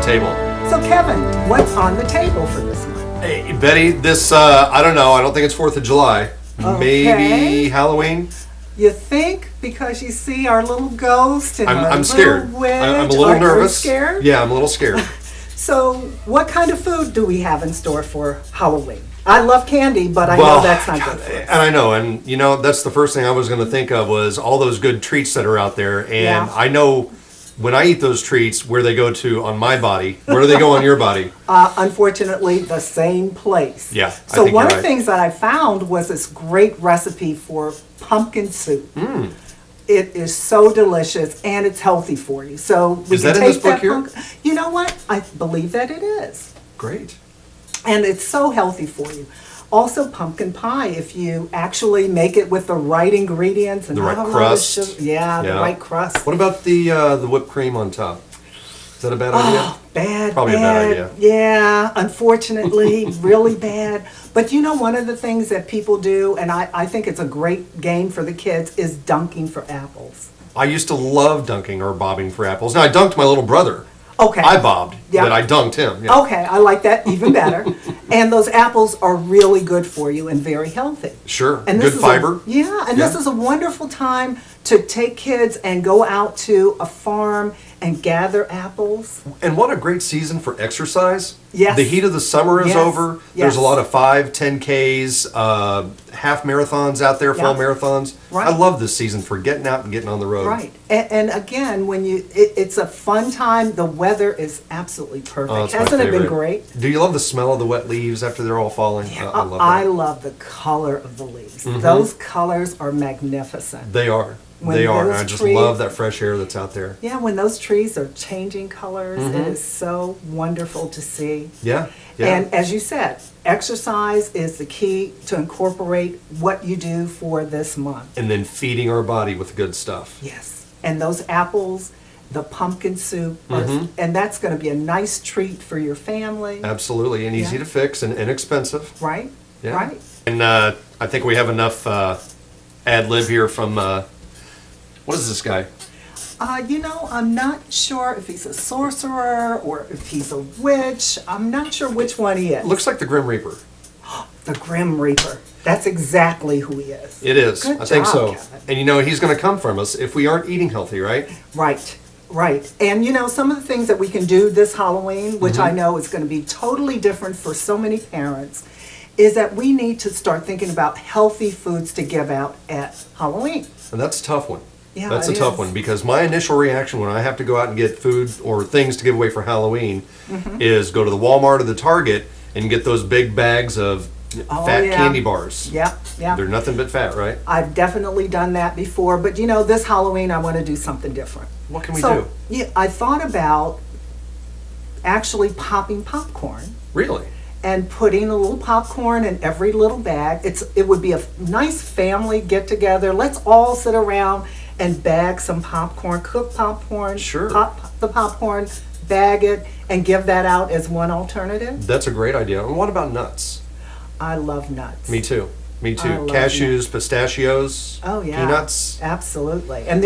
table. So Kevin, what's on the table for this month? Hey, Betty, this, I don't know. I don't think it's 4th of July. Maybe Halloween? You think because you see our little ghost and I'm scared. Little witch, I'm a little nervous. Are you scared? Yeah, I'm a little scared. So what kind of food do we have in store for Halloween? I love candy, but I know that's not good for us. And I know, and you know, that's the first thing I was going to think of was all those good treats that are out there. And Yeah. I know when I eat those treats, where they go to on my body. Where do they go on your body? Unfortunately, the same place. Yeah, I So think one you're of the things that I found was this great recipe for pumpkin soup. It is so delicious and it's healthy for you. So we Is can that in take this book that here? You know what? I believe that it is. Great. And it's so healthy for you. Also, pumpkin pie, if you actually make it with the right ingredients and The right not a lot of crust. sugar. Yeah, the right crust. What about the whipped cream on top? Is that a bad idea? Oh, bad. Probably a bad idea. Yeah, unfortunately, really bad. But you know, one of the things that people do, and I think it's a great game for the kids, is dunking for apples. I used to love dunking or bobbing for apples. Now, I dunked my little brother. Okay. I bobbed, Yeah. but I dunked him. Yeah. Okay, I like that even better. And those apples are really good for you and very healthy. Sure. And Good this is fiber. This is a wonderful time to take kids and go out to a farm and gather apples. And what a great season for exercise. Yes. The heat of the summer is Yes. over. There's Yes. a lot of 5, 10Ks, half marathons out there, full Yeah. marathons. Right. I love this season for getting out and getting on the road. Right. And again, when it's a fun time. The weather is absolutely perfect. Oh, it's my Hasn't it been favorite. great? Do you love the smell of the wet leaves after they're all falling? I love that. I love the color of the leaves. Those colors are magnificent. They are. When They are. And those I just trees- love that fresh air that's out there. Yeah, when those trees are changing colors, it is so wonderful to see. Yeah. Yeah. And as you said, exercise is the key to incorporate what you do for this month. And then feeding our body with good stuff. Yes. And those apples, the pumpkin soup, and that's going to be a nice treat for your family, Absolutely. And easy Yeah. to fix and inexpensive. right? Yeah. Right. And I think we have enough ad lib here from, what is this guy? You know, I'm not sure if he's a sorcerer or if he's a witch. I'm not sure which one he is. Looks like the Grim Reaper. The Grim Reaper. That's exactly who he is. It is. Good I think job, so. Kevin. And you know, he's going to come from us if we aren't eating healthy, right? Right, right. And you know, some of the things that we can do this Halloween, which I know is going to be totally different for so many parents, is that we need to start thinking about healthy foods to give out at Halloween. And that's a tough one. Yeah, That's a it tough is. one because my initial reaction when I have to go out and get food or things to give away for Halloween is go to the Walmart or the Target and get those big bags of fat yeah. candy bars. Yeah, yeah. They're nothing but fat, right? I've definitely done that before, but you know, this Halloween I want to do something different. What can we So, do? yeah, I thought about actually popping popcorn Really? and putting a little popcorn in every little bag. It would be a nice family get together. Let's all sit around and bag some popcorn, cook popcorn, Sure. pop the popcorn, bag it, and give that out as one alternative. That's a great idea. And what about nuts? I love nuts. Me too. Me too. I love Cashews, pistachios, Oh yeah, peanuts. absolutely, and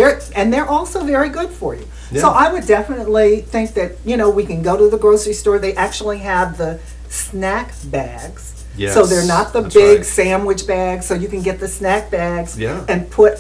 they're also very good for you. Yeah. So I would definitely think that we can go to the grocery store. They actually have the snack bags. Yes, So they're not the that's big right. sandwich bags. So you can get the snack bags Yeah. and put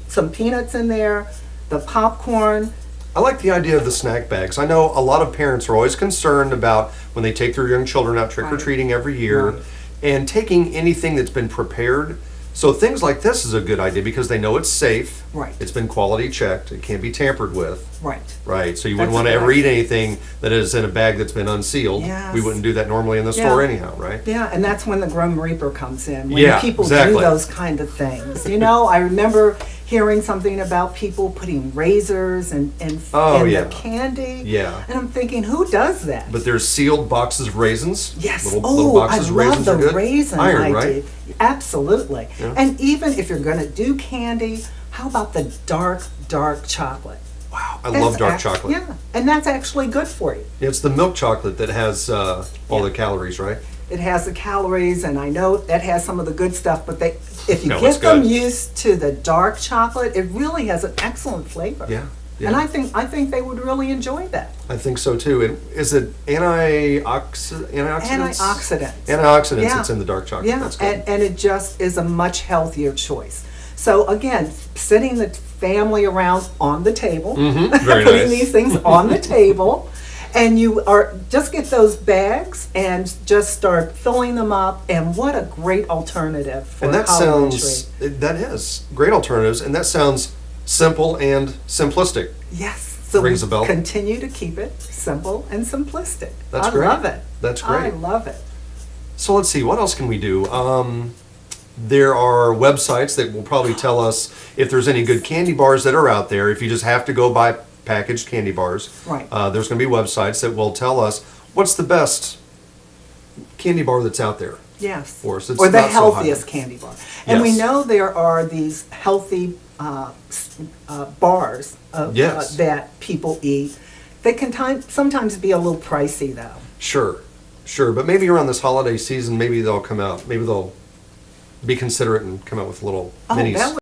some peanuts in there, the popcorn. I like the idea of the snack bags. I know a lot of parents are always concerned about when they take their young children out trick-or-treating every year Right. and taking anything that's been prepared. So things like this is a good idea because they know it's safe. Right. It's been quality checked. It can't be tampered with. Right. Right. So you wouldn't That's want to a good ever eat idea. anything that is in a bag that's been unsealed. Yes. We wouldn't do that normally in the Yeah. store anyhow, right? Yeah, and that's when the Grim Reaper comes in. When Yeah, people exactly. do those kind of things. I remember hearing something about people putting razors and Oh, in yeah. the candy. Yeah. And I'm thinking, who does that? But there's sealed boxes of raisins. Yes. Little boxes I of love raisins the are good. raisin Iron, right? idea. Absolutely. Yeah. And even if you're going to do candy, how about the dark chocolate? Wow, I love dark chocolate. Yeah, and that's actually good for you. It's the milk chocolate that has all the calories, right? It has the calories, and I know that has some of the good stuff, but if you No, it's get them good. used to the dark chocolate, it really has an excellent flavor. Yeah. Yeah. And I think they would really enjoy that. I think so too. And is it antioxidants? Antioxidants. Antioxidants Yeah. that's in the dark chocolate. Yeah, That's good. and it just is a much healthier choice. So again, sitting the family around on the table, Very putting nice. these things on the table, and you are just get those bags and just start filling them up. And what a great alternative for And that elementary. that is great alternatives, and that sounds simple and simplistic. Yes. So Rings we a bell. continue to keep it simple and simplistic. That's I great. love it. That's I great. love it. So let's see, what else can we do? There are websites that will probably tell us if there's any good candy bars that are out there. If you just have to go buy packaged candy bars, Right. There's going to be websites that will tell us what's the best candy bar that's out there. Yes. For us. It's Or the not so high. healthiest candy bar. And we Yes. know there are these healthy bars Yes. that people eat. They can sometimes be a little pricey though. Sure, but maybe around this holiday season, maybe they'll come out. Maybe they'll be considerate and come out with little minis.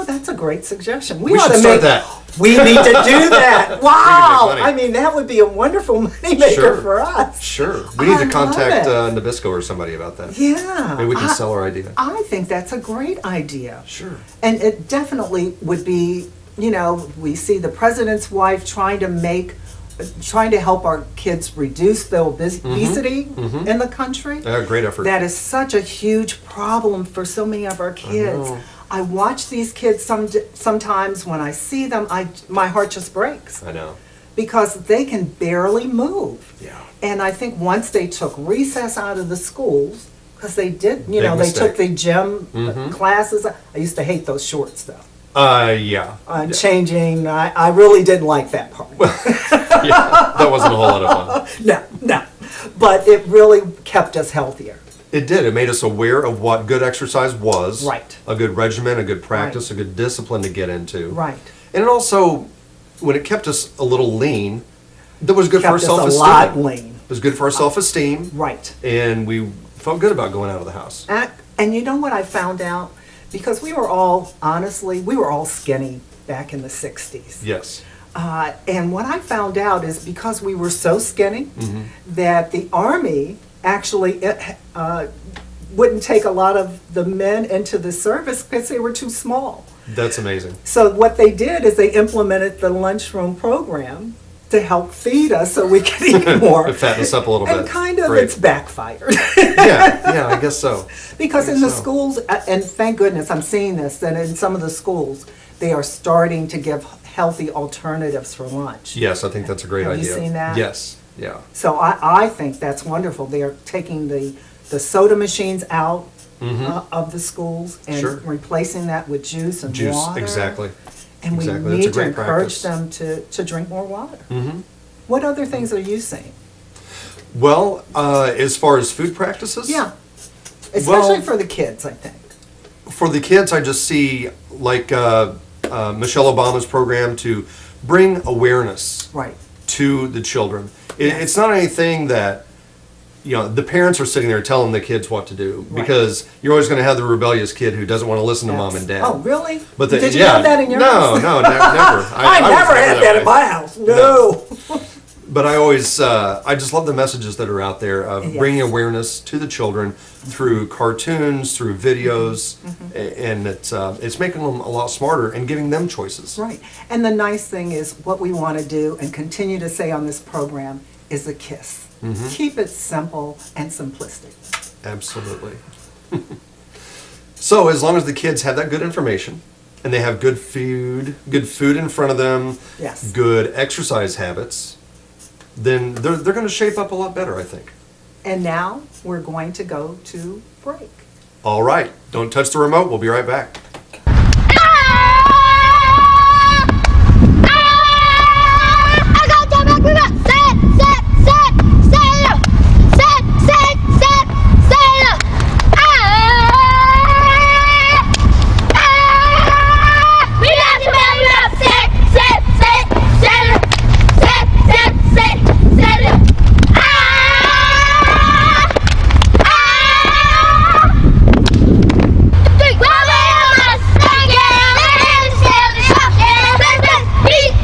That's a great suggestion. We ought should to start make that. We need to do that. Wow! money. I mean, that would be a wonderful moneymaker Sure. for us. Sure, we need I to love contact it. Nabisco or somebody about that. Yeah. Maybe we can sell our idea. I think that's a great idea. Sure. And it definitely would be, we see the president's wife trying to help our kids reduce the obesity in the country. Great effort. That is such a huge problem for so many of our kids. know. I watch these kids sometimes when I see them, my heart just breaks I know. because they can barely move. Yeah. And I think once they took recess out of the schools, because they did, Big they mistake. took the gym classes. I used to hate those shorts though. Yeah. Changing, I really didn't like that part. Yeah. That wasn't a whole lot of fun. No. But it really kept us healthier. It did. It made us aware of what good exercise was. Right. A good regimen, a good practice, a good discipline to get into. Right. And it also, when it kept us a little lean, that was good for our Kept us a self-esteem. lot lean. It was good for our self-esteem. Right. And we felt good about going out of the house. And you know what I found out? Because we were all skinny back in the 60s. Yes. And what I found out is because we were so skinny that the Army actually wouldn't take a lot of the men into the service because they were too small. That's amazing. So what they did is they implemented the lunchroom program to help feed us so we could eat more. To fatten us up a little bit. And kind of Great. it's backfired. Yeah, I guess so. Because I in the guess so. schools, and thank goodness I'm seeing this, that in some of the schools, they are starting to give healthy alternatives for lunch. Yes, I think that's a great Have idea. you seen that? Yes, yeah. So I think that's wonderful. They're taking the soda machines out of the schools and Sure. replacing that with juice and Juice, water. exactly. And we Exactly. That's a need to great encourage practice. them to drink more water. What other things are you seeing? Well, as far as food practices? Yeah, especially Well- for the kids, I think. For the kids, I just see like Michelle Obama's program to bring awareness Right. to the children. It's not anything that, the parents are sitting there telling the kids what to do, Right. because you're always going to have the rebellious kid who doesn't want to listen to mom and dad. Oh, really? But Did you have that in your house? No, never. I was never had that way. in my house. No. But I always, I just love the messages that are out there of Yes. bringing awareness to the children through cartoons, through videos, and it's making them a lot smarter and giving them choices. Right. And the nice thing is what we want to do and continue to say on this program is a kiss. Keep it simple and simplistic. Absolutely. So as long as the kids have that good information and they have good food in front of them, Yes. good exercise habits, then they're going to shape up a lot better, I think. And now we're going to go to break. All right, don't touch the remote. We'll be right back.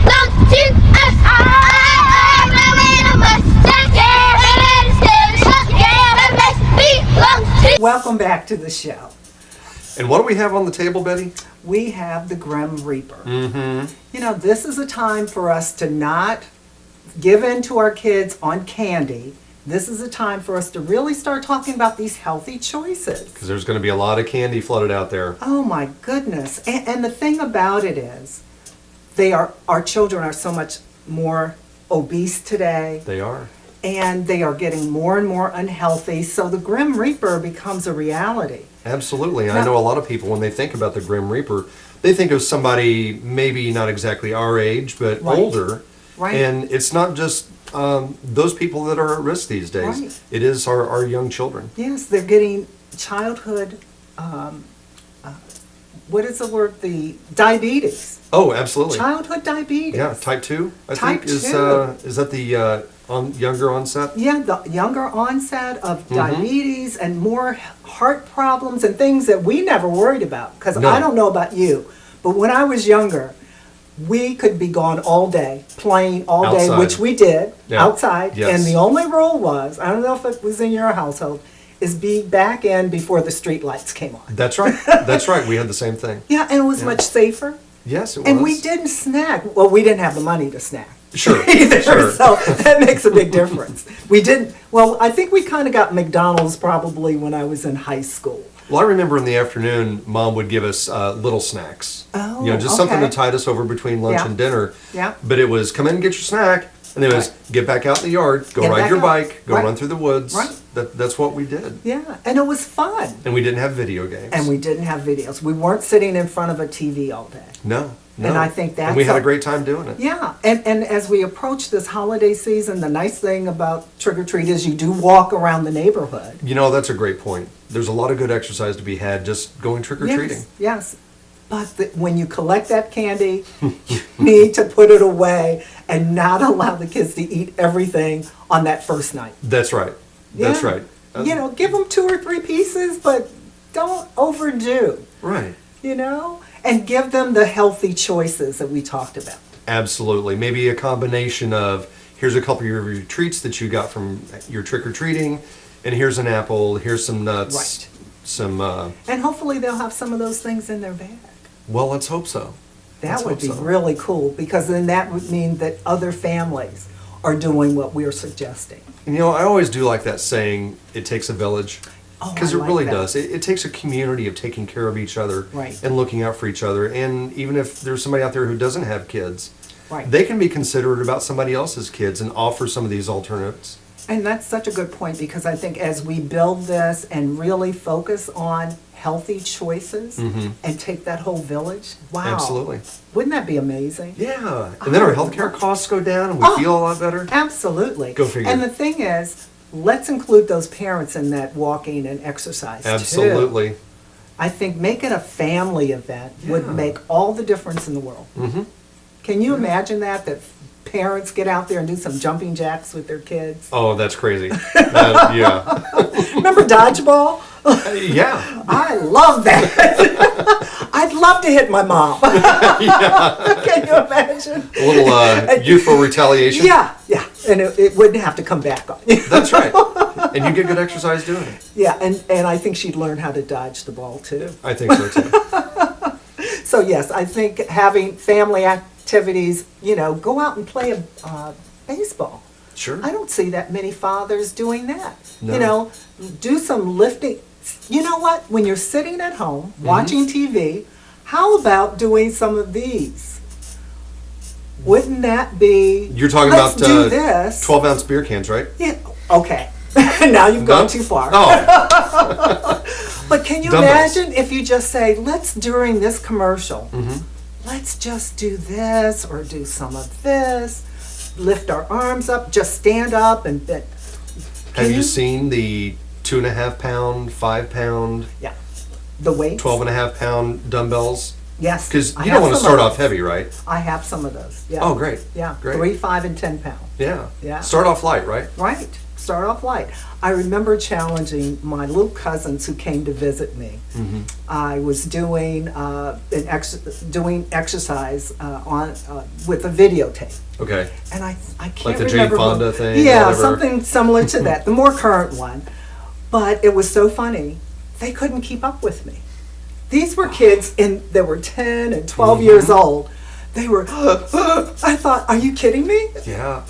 Don't welcome back to the show. And what do we have on the table, Betty? We have the Grim Reaper. Mm-hmm. You know, this is a time for us to not give in to our kids on candy. This is a time for us to really start talking about these healthy choices. Because there's going to be a lot of candy flooded out there. Oh my goodness. And the thing about it is, our children are so much more obese today. They are. And they are getting more and more unhealthy. So the Grim Reaper becomes a reality. Absolutely. And I know a lot of people, when they think about the Grim Reaper, they think of somebody maybe not exactly our age, but Right. older. Right. And it's not just those people that are at risk these days. Right. It is our young children. Yes, they're getting childhood, what is the word? The diabetes. Oh, absolutely. Childhood diabetes. Yeah, type 2, I Type think, is 2. is that the younger onset? Yeah, the younger onset of Mm-hmm. diabetes and more heart problems and things that we never worried about. Because No. I don't know about you, but when I was younger, we could be gone all day, playing all day, Outside. which we did, Yeah. outside. Yes. And the only rule was, I don't know if it was in your household, is be back in before the street lights came on. That's right. That's right. We had the same thing. Yeah, and it was Yeah. much safer. Yes, it was. And we didn't snack. Well, we didn't have the money to snack. Sure, Either, sure. so that makes a big difference. We didn't, well, I think we kind of got McDonald's probably when I was in high school. Well, I remember in the afternoon, Mom would give us little snacks. Oh, just something okay. to tide us over between lunch Yeah. and dinner. Yeah. But it was come in and get your snack, and it was Right. get back out in the yard, go Get ride back your out. bike, go Right. run through the woods. Right. That's what we did. Yeah, and it was fun. And we didn't have video games. And we didn't have videos. We weren't sitting in front of a TV all day. No. And I think And we that's had a- a great time doing it. Yeah, and as we approach this holiday season, the nice thing about trick or treat is you do walk around the neighborhood. That's a great point. There's a lot of good exercise to be had just going trick or treating. Yes, yes. But when you collect that candy, you need to put it away and not allow the kids to eat everything on that first night. That's right. That's Yeah. right. Give them 2 or 3 pieces, but don't overdo, Right. and give them the healthy choices that we talked about. Absolutely. Maybe a combination of here's a couple of your treats that you got from your trick or treating, and here's an apple, here's some nuts, Right. some. And hopefully they'll have some of those things in their bag. Well, let's hope so. Let's That would hope be so. really cool, because then that would mean that other families are doing what we're suggesting. I always do like that saying, "It takes a village," Oh, because I it like really that. does. It takes a community of taking care of each other Right. and looking out for each other. And even if there's somebody out there who doesn't have kids, Right. they can be considerate about somebody else's kids and offer some of these alternatives. And that's such a good point, because I think as we build this and really focus on healthy choices and take that whole village, wow. Absolutely. Wouldn't that be amazing? Yeah. And then our healthcare costs go down and we Oh. feel a lot better. Absolutely. Go figure. And the thing is, let's include those parents in that walking and exercise too. Absolutely. I think make it a family event would Yeah. make all the difference in the world. Mm-hmm. Can you imagine that parents get out there and do some jumping jacks with their kids? Oh, that's crazy. Yeah. Remember dodgeball? Yeah. I love that. I'd love to hit my mom. Can you imagine? A little youthful retaliation. Yeah, yeah. And it wouldn't have to come back on you. That's right. And you get good exercise doing it. Yeah, and I think she'd learn how to dodge the ball too. I think so too. So yes, I think having family activities, go out and play a baseball. Sure. I don't see that many fathers doing that. No. Do some lifting. You know what? When you're sitting at home Mm-hmm. watching TV, how about doing some of these? Wouldn't that be? You're talking let's about do this. 12-ounce beer cans, right? Yeah. Okay. Now you've gone No? too far. Oh, But can you Dumbbells. imagine if you just say, let's during this commercial, Mm-hmm. let's just do this or do some of this, lift our arms up, just stand up and bend. have you seen the 2.5 pound, 5 pound, Yeah. The weights? 12.5 pound dumbbells? Yes. Because I you have don't want to some start of off those. heavy, right? I have some of those. Yeah. Oh, great. Yeah. Great. 3, 5, and 10 pound. Yeah. Yeah. Start off light, right? Right. Start off light. I remember challenging my little cousins who came to visit me. Mm-hmm. I was doing doing exercise with a videotape, Okay. and I can't Like the Jane remember. Fonda thing or Yeah, whatever? something similar to that, the more current one. But it was so funny they couldn't keep up with me. These were kids that were 10 and 12 years old. They were, I thought, are you kidding me? Yeah.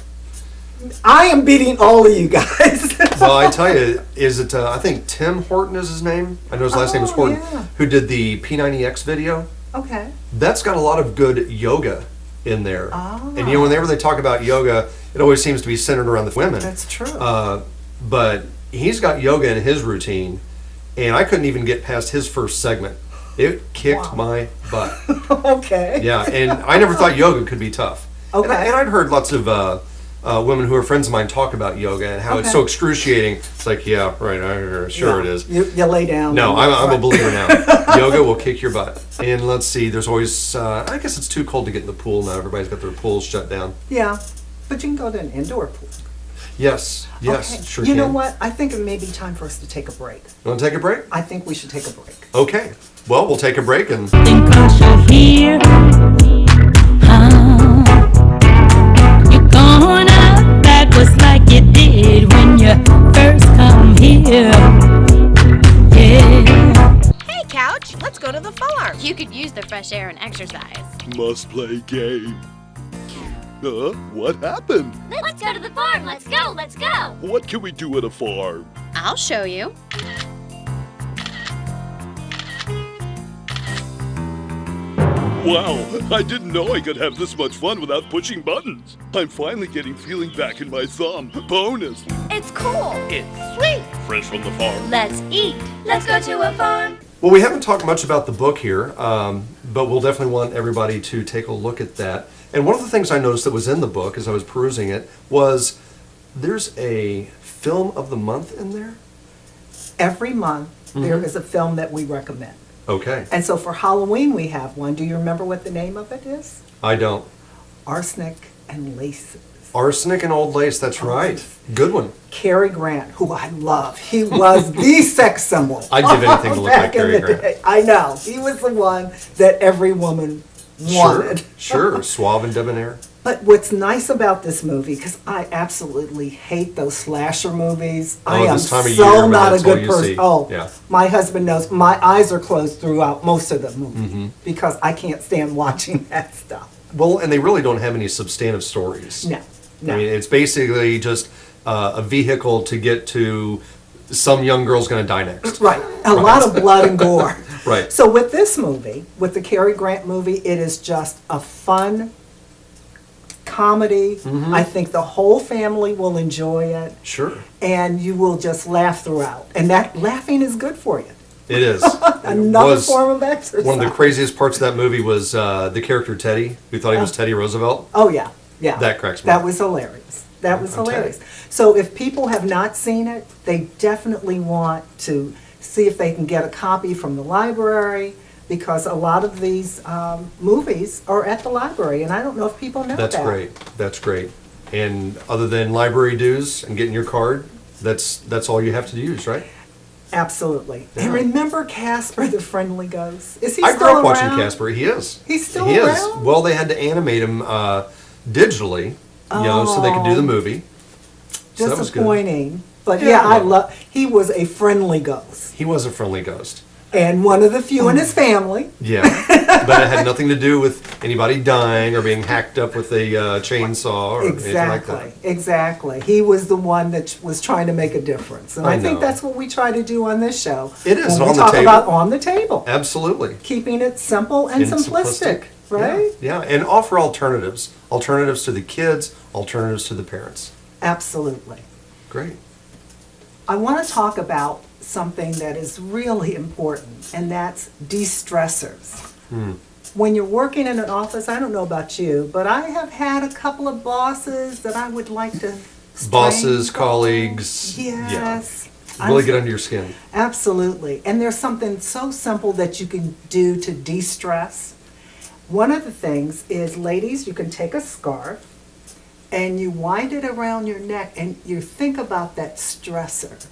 I am beating all of you guys. Well, I tell you, is it, I think Tim Horton is his name. I know his last name is Horton, yeah. who did the P90X video. Okay. That's got a lot of good yoga in there. Ah. And whenever they talk about yoga, it always seems to be centered around the women. That's true. But he's got yoga in his routine, and I couldn't even get past his first segment. It kicked my butt. Okay. Yeah, and I never thought yoga could be tough. Okay. And I'd heard lots of women who are friends of mine talk about yoga and how it's so excruciating. It's like, yeah, right, sure it is. You lay down. No, I'm a believer now. Yoga will kick your butt. And let's see, there's always, I guess it's too cold to get in the pool now. Everybody's got their pools shut down. Yeah, but you can go to an indoor pool. Yes, Okay. sure You can. know what? I think it may be time for us to take a break. You want to take a break? I think we should take a break. Okay. Well, we'll take a break and... Think I should hear. You're gonna backwards like you did when you first come here. Yeah. Hey, Couch, let's go to the farm. You could use the fresh air and exercise. Must play game. What happened? Let's go to the farm. Let's go. Let's go. What can we do at a farm? I'll show you. Wow, I didn't know I could have this much fun without pushing buttons. I'm finally getting feeling back in my thumb. Bonus. It's cool. It's sweet. Fresh from the farm. Let's eat. Let's go to a farm. Well, we haven't talked much about the book here, but we'll definitely want everybody to take a look at that. And one of the things I noticed that was in the book as I was perusing it was there's a film of the month in there. Every month, there is a film that we recommend. Okay. And so for Halloween, we have one. Do you remember what the name of it is? I don't. Arsenic and Laces. Arsenic and Old Lace, that's right. Good one. Cary Grant, who I love. He was the sex symbol. I'd give anything to look like back in Cary the Grant. day. I know. He was the one that every woman wanted. Sure. Suave and debonair. But what's nice about this movie, because I absolutely hate those slasher movies. I am this time of so year, not a that's all good you person. see. Oh, Yeah. my husband knows. My eyes are closed throughout most of the movie because I can't stand watching that stuff. Well, and they really don't have any substantive stories. No. I mean, it's basically just a vehicle to get to some young girl's going to die next. Right. A lot of blood and gore. Right. So with this movie, with the Cary Grant movie, it is just a fun comedy. I think the whole family will enjoy it. Sure. And you will just laugh throughout. And that laughing is good for you. It is. Another form of exercise. One of the craziest parts of that movie was the character Teddy, who thought he was Teddy Roosevelt. Oh, yeah. Yeah. That cracks me That up. was hilarious. That was I'll tell you. hilarious. So if people have not seen it, they definitely want to see if they can get a copy from the library, because a lot of these movies are at the library, and I don't know if people know That's that. great. That's great. And other than library dues and getting your card, that's all you have to use, right? Absolutely. Yeah. And remember Casper the Friendly Ghost? Is he I still grew up around? watching Casper. He is. He's still he around? is. Well, they had to animate him digitally, so they could do the movie. So that was good. Disappointing. But Yeah, yeah, I well. love. He was a friendly ghost, He was a friendly ghost. and one of the few in his family. Yeah, but it had nothing to do with anybody dying or being hacked up with a chainsaw or anything like Exactly, that. exactly. He was the one that was trying to make a difference, and I I think know. that's what we try to do on this show. It is, when on we the talk table. about on the table, Absolutely. keeping it simple and simplistic, right? Yeah, and offer alternatives. Alternatives to the kids, alternatives to the parents. Absolutely. Great. I want to talk about something that is really important, and that's de-stressors. When you're working in an office, I don't know about you, but I have had a couple of bosses that I would like to Bosses, strangle. colleagues. Yes. Yeah. Really get under your skin. Absolutely. And there's something so simple that you can do to de-stress. One of the things is, ladies, you can take a scarf and you wind it around your neck and you think about that stressor.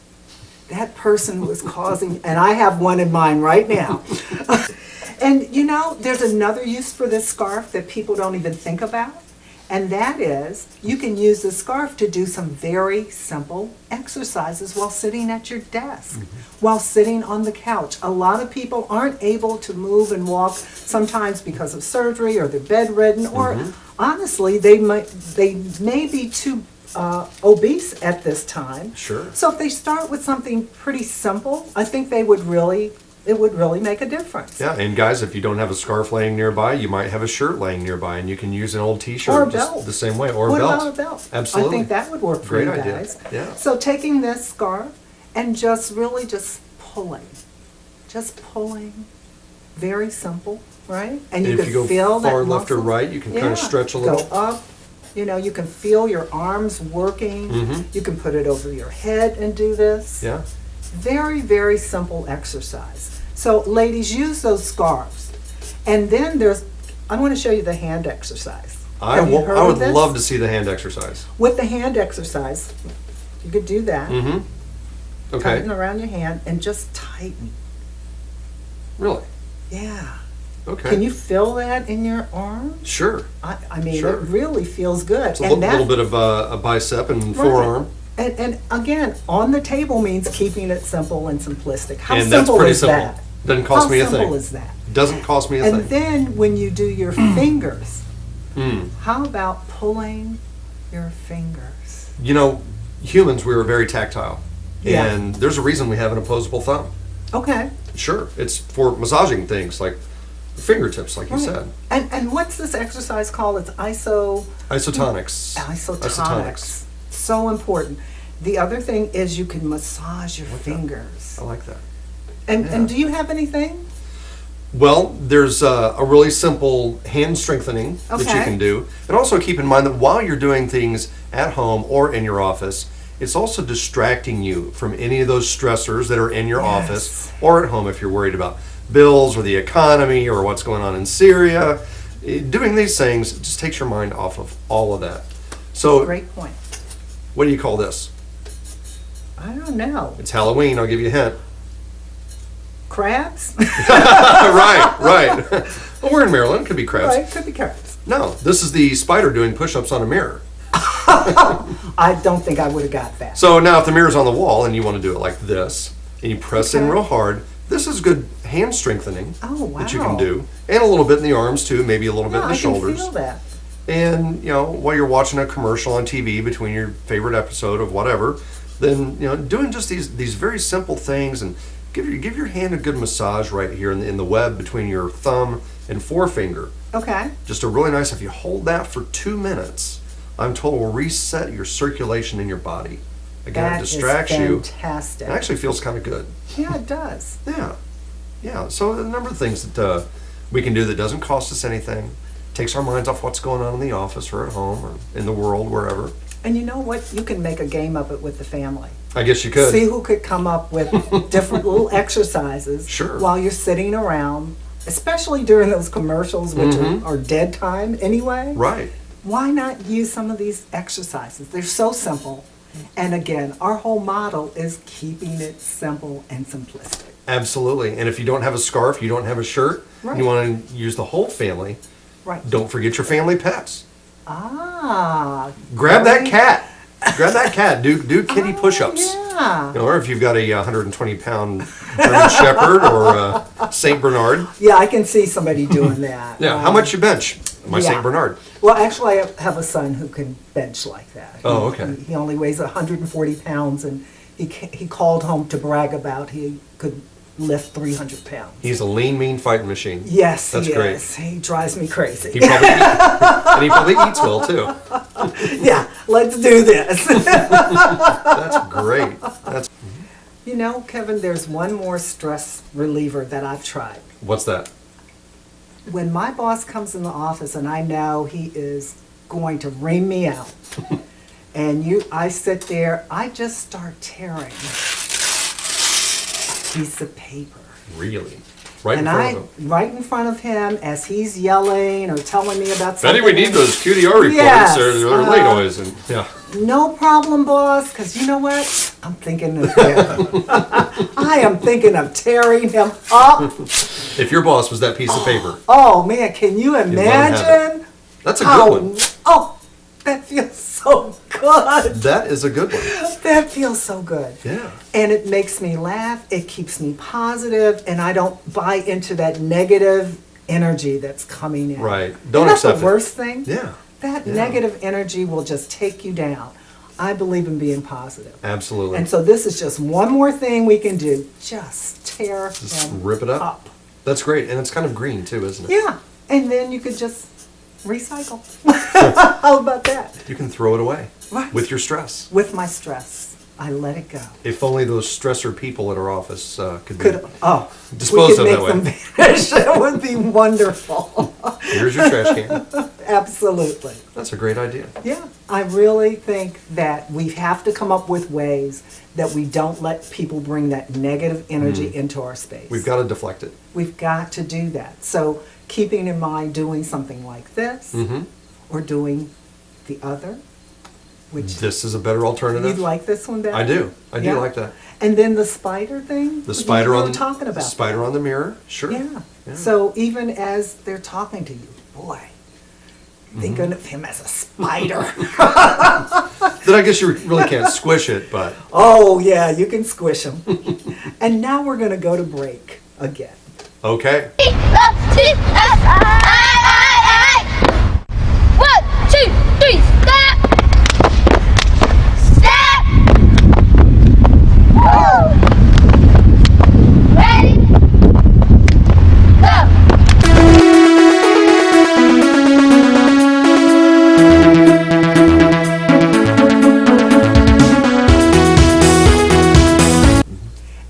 That person who is causing, and I have one in mind right now. And you know, there's another use for this scarf that people don't even think about, And that is, you can use the scarf to do some very simple exercises while sitting at your desk, while sitting on the couch. A lot of people aren't able to move and walk, sometimes because of surgery or they're bedridden, or honestly, they may be too obese at this time. Sure. So if they start with something pretty simple, I think it would really make a difference. Yeah, and guys, if you don't have a scarf laying nearby, you might have a shirt laying nearby, and you can use an old T-shirt Or a just belt. the same way, or a What belt. about a belt? Absolutely. I think that would work for Great you idea. guys. Yeah. So taking this scarf and just pulling, very simple, right? And you if can you go feel that far left or muscle. right, you can kind of Yeah. stretch a little. Go up. You can feel your arms working. You can put it over your head and do this. Yeah. Very, very simple exercise. So ladies, use those scarves. And then I want to show you the hand exercise. Have you heard I of would this? love to see the hand exercise. With the hand exercise, you could do that. Okay. Tighten around your hand and just tighten. Really? Yeah. Okay. Can you feel that in your arm? Sure. I mean, Sure. it really feels good. It's a little bit of a bicep and Right. forearm. And again, on the table means keeping it simple and simplistic. How And that's simple pretty is simple. that? Doesn't cost me a How thing. simple is that? Doesn't cost me a And thing. then when you do your fingers, Mm. how about pulling your fingers? You know, humans, we were very tactile. Yeah. And there's a reason we have an opposable thumb. Okay. Sure. It's for massaging things like the fingertips, like you Right. said. And what's this exercise called? It's Isotonics. isotonics. So important. The other thing is you can massage your fingers. I like that. And do you have anything? Well, there's a really simple hand strengthening that you Okay. can do. And also keep in mind that while you're doing things at home or in your office, it's also distracting you from any of those stressors that are in your Yes. office or at home if you're worried about bills or the economy or what's going on in Syria. Doing these things just takes your mind off of all of that. So, Great point. what do you call this? I don't know. It's Halloween, I'll give you a hint. Crabs? Right. Well, we're in Maryland, could be crabs. Right, could be crabs. No, this is the spider doing push-ups on a mirror. I don't think I would have got that. So now if the mirror's on the wall and you want to do it like this, and you press in Okay. real hard, this is good hand strengthening Oh, that you wow. can do. And a little bit in the arms too, maybe a little bit Yeah, in the I can shoulders. feel that. And, while you're watching a commercial on TV between your favorite episode of whatever, then, doing just these very simple things and give your hand a good massage right here in the web between your thumb and forefinger. Okay. Just a really nice, if you hold that for 2 minutes, I'm told will reset your circulation in your body. Again, That it is distracts you. fantastic. It actually feels kind of good. Yeah, it does. Yeah. So a number of things that we can do that doesn't cost us anything, takes our minds off what's going on in the office or at home or in the world, wherever. And you know what? You can make a game of it with the family. I guess you could. See who could come up with different little exercises Sure. while you're sitting around, especially during those commercials, which are dead time anyway. Right. Why not use some of these exercises? They're so simple. And again, our whole model is keeping it simple and simplistic. Absolutely. And if you don't have a scarf, you don't have a shirt, Right. you want to use the whole family, Right. don't forget your family pets. Ah. Grab that great. cat. Grab that cat. Do kitty push-ups. Yeah. Or if you've got a 120-pound German Shepherd or a Saint Bernard. Yeah, I can see somebody doing that. Yeah. How much you bench? My yeah. Saint Bernard. Well, actually, I have a son who can bench like that. Oh, okay. He only weighs 140 pounds, and he called home to brag about he could lift 300 pounds. He's a lean, mean fighting machine. Yes, That's he great. is. He drives me crazy. He probably and he probably eats well too. Yeah, let's do this. That's great. That's You know, Kevin, there's one more stress reliever that I've tried. what's that? When my boss comes in the office and I know he is going to ream me out, and I sit there, I just start tearing a piece of paper. Really? Right in And front of him. right in front of him, as he's yelling or telling me about something. Betty, we need those QDR reports. Yes, They're late always. And, yeah. No problem, boss, because you know what? I'm thinking of him. I am thinking of tearing him up. If your boss was that piece of paper, Oh, man, can you let him have imagine? that's a good one. Oh, That feels so good. That is a good one. That feels so good. Yeah. And it makes me laugh, it keeps me positive, and I don't buy into that negative energy that's coming in. Right. Don't Isn't accept that it. the worst thing? Yeah. That Yeah. negative energy will just take you down. I believe in being positive. Absolutely. And so this is just one more thing we can do. Just tear Just him rip it up. That's great. And it's kind of green too, isn't it? Yeah. And then you could just recycle. How about that? You can throw it away Right. with your stress. With my stress, I let it go. If only those stressor people at our office could be. we Disposed could of that make them way. vanish. It would be wonderful. Here's your trash can. Absolutely. That's a great idea. Yeah, I really think that we have to come up with ways that we don't let people bring that negative energy into our space. We've got to deflect it. We've got to do that. So keeping in mind doing something like this or doing the other, which This is a better alternative. you like this one better? I do. I do Yeah. like that. And then the spider thing? The spider on the talking about spider that. on the mirror. Sure. Yeah. Yeah. So even as they're talking to you, boy, thinking Mm-hmm. of him as a spider. Then I guess you really can't squish it, but Oh, yeah, you can squish them. And now we're going to go to break again. okay. 1, 2, 3, stop! Stop! Woo! Ready? Go!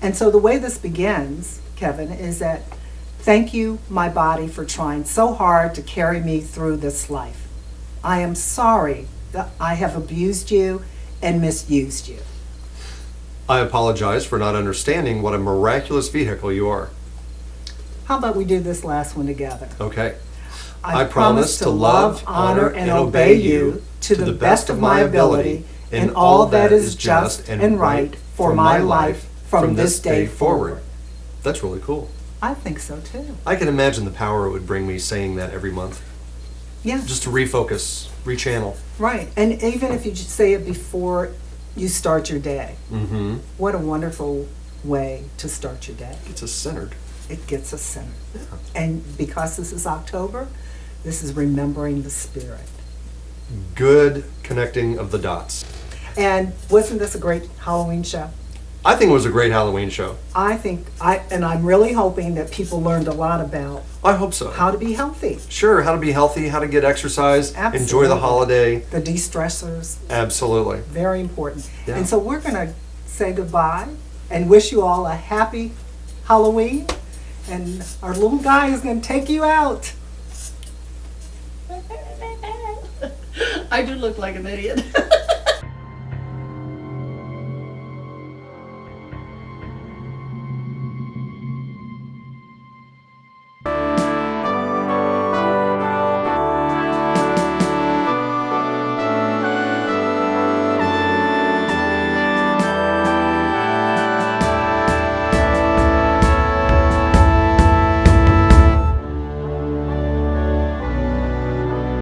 And so the way this begins, Kevin, is that thank you, my body, for trying so hard to carry me through this life. I am sorry that I have abused you and misused you. I apologize for not understanding what a miraculous vehicle you are. How about we do this last one together? Okay. I promise to love, honor, and obey you to the best of my ability in all that is just and right for my life from this day forward. That's really cool. I think so too. I can imagine the power it would bring me saying that every month. Yeah, Just to refocus, rechannel. right. And even if you just say it before you start your day, Mm-hmm. what a wonderful way to start your day. It's a centered. It gets us centered. Yeah. And because this is October, this is remembering the spirit. Good connecting of the dots. And wasn't this a great Halloween show? I think it was a great Halloween show. I'm really hoping that people learned a lot about I hope so. how to be healthy, Sure, how to be healthy, how to get exercise, enjoy Absolutely. the holiday. the de-stressors, Absolutely. very important. Yeah. And so we're going to say goodbye and wish you all a happy Halloween. And our little guy is going to take you out. I do look like an idiot.